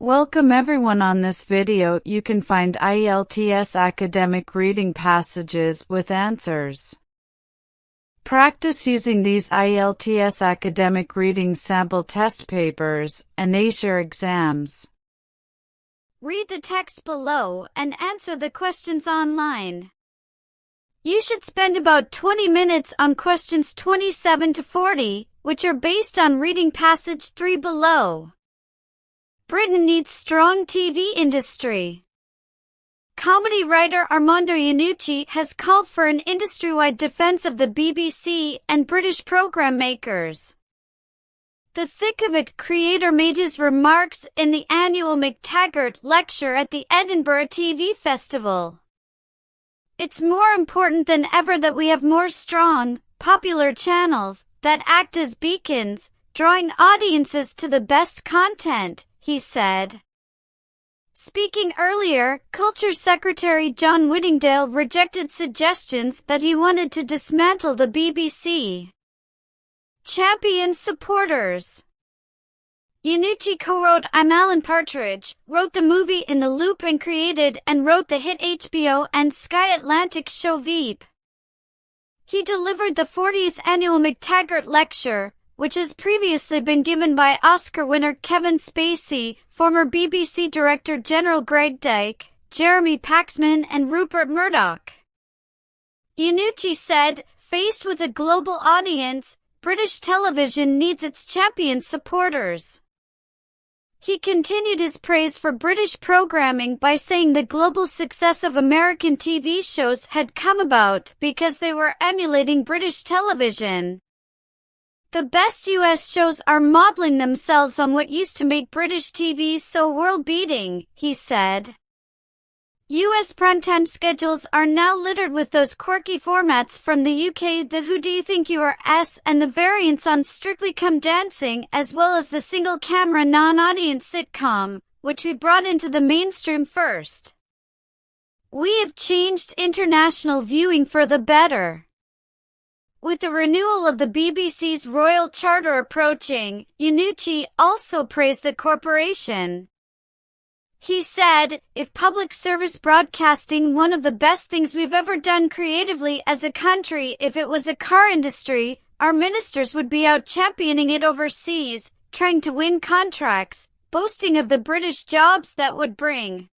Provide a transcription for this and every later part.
Welcome everyone. On this video, you can find IELTS academic reading passages with answers. Practice using these IELTS academic reading sample test papers and ace your exams. Read the text below and answer the questions online. You should spend about 20 minutes on questions 27 to 40, which are based on reading passage 3 below. Britain needs strong TV industry. Comedy writer Armando Iannucci has called for an industry-wide defense of the BBC and British programme makers. The Thick of It creator made his remarks in the annual McTaggart Lecture at the Edinburgh TV Festival. It's more important than ever that we have more strong, popular channels that act as beacons, drawing audiences to the best content, he said. Speaking earlier, Culture Secretary John Whittingdale rejected suggestions that he wanted to dismantle the BBC. Champion supporters. Iannucci co-wrote I'm Alan Partridge, wrote the movie In the Loop and created and wrote the hit HBO and Sky Atlantic show Veep. He delivered the 40th annual McTaggart Lecture, which has previously been given by Oscar winner Kevin Spacey, former BBC Director General Greg Dyke, Jeremy Paxman and Rupert Murdoch. Iannucci said, faced with a global audience, British television needs its champion supporters. He continued his praise for British programming by saying the global success of American TV shows had come about because they were emulating British television. The best US shows are modeling themselves on what used to make British TV so world-beating, he said. US primetime schedules are now littered with those quirky formats from the UK, the Who Do You Think You Are and the variants on Strictly Come Dancing, as well as the single-camera non-audience sitcom, which we brought into the mainstream first. We have changed international viewing for the better. With the renewal of the BBC's Royal Charter approaching, Iannucci also praised the corporation. He said, if public service broadcasting one of the best things we've ever done creatively as a country, if it was a car industry, our ministers would be out championing it overseas, trying to win contracts, boasting of the British jobs that would bring.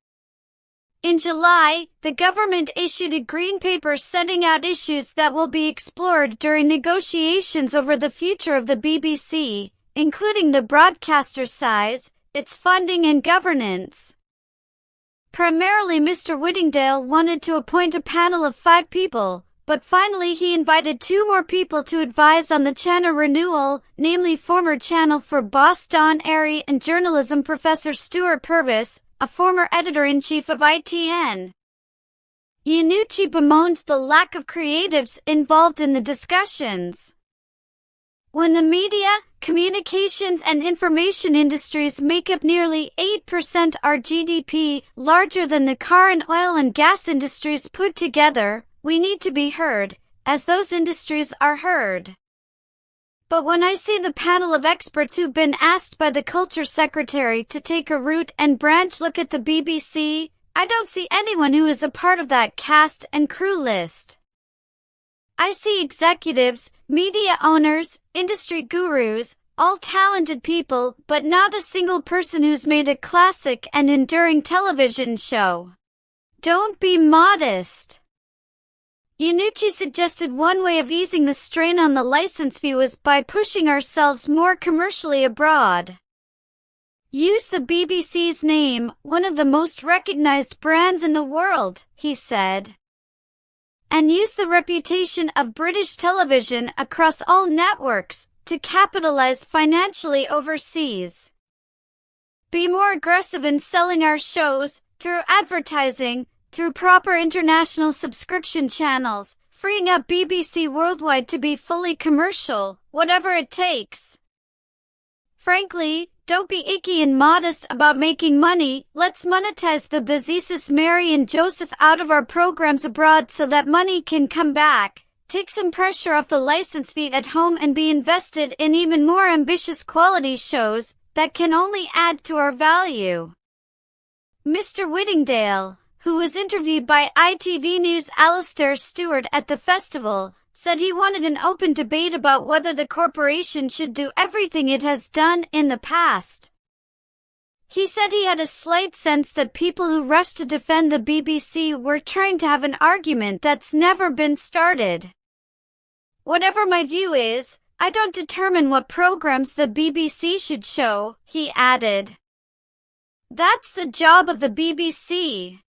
In July, the government issued a green paper setting out issues that will be explored during negotiations over the future of the BBC, including the broadcaster's size, its funding and governance. Primarily Mr. Whittingdale wanted to appoint a panel of 5 people, but finally he invited 2 more people to advise on the channel renewal, namely former Channel 4 boss Don Airy and journalism professor Stuart Purvis, a former editor-in-chief of ITN. Iannucci bemoaned the lack of creatives involved in the discussions. When the media, communications and information industries make up nearly 8% our GDP, larger than the car and oil and gas industries put together, we need to be heard, as those industries are heard. But when I see the panel of experts who've been asked by the Culture Secretary to take a root and branch look at the BBC, I don't see anyone who is a part of that cast and crew list. I see executives, media owners, industry gurus, all talented people, but not a single person who's made a classic and enduring television show. Don't be modest. Iannucci suggested one way of easing the strain on the license fee was by pushing ourselves more commercially abroad. Use the BBC's name, one of the most recognized brands in the world, he said. And use the reputation of British television across all networks to capitalize financially overseas. Be more aggressive in selling our shows, through advertising, through proper international subscription channels, freeing up BBC Worldwide to be fully commercial, whatever it takes. Frankly, don't be icky and modest about making money. Let's monetize the Bezisis Mary and Joseph out of our programs abroad so that money can come back. Take some pressure off the license fee at home and be invested in even more ambitious quality shows that can only add to our value. Mr. Whittingdale, who was interviewed by ITV News' Alistair Stewart at the festival, said he wanted an open debate about whether the corporation should do everything it has done in the past. He said he had a slight sense that people who rushed to defend the BBC were trying to have an argument that's never been started. Whatever my view is, I don't determine what programs the BBC should show, he added. That's the job of the BBC.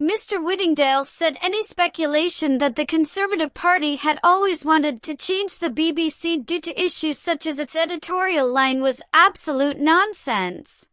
Mr. Whittingdale said any speculation that the Conservative Party had always wanted to change the BBC due to issues such as its editorial line was absolute nonsense.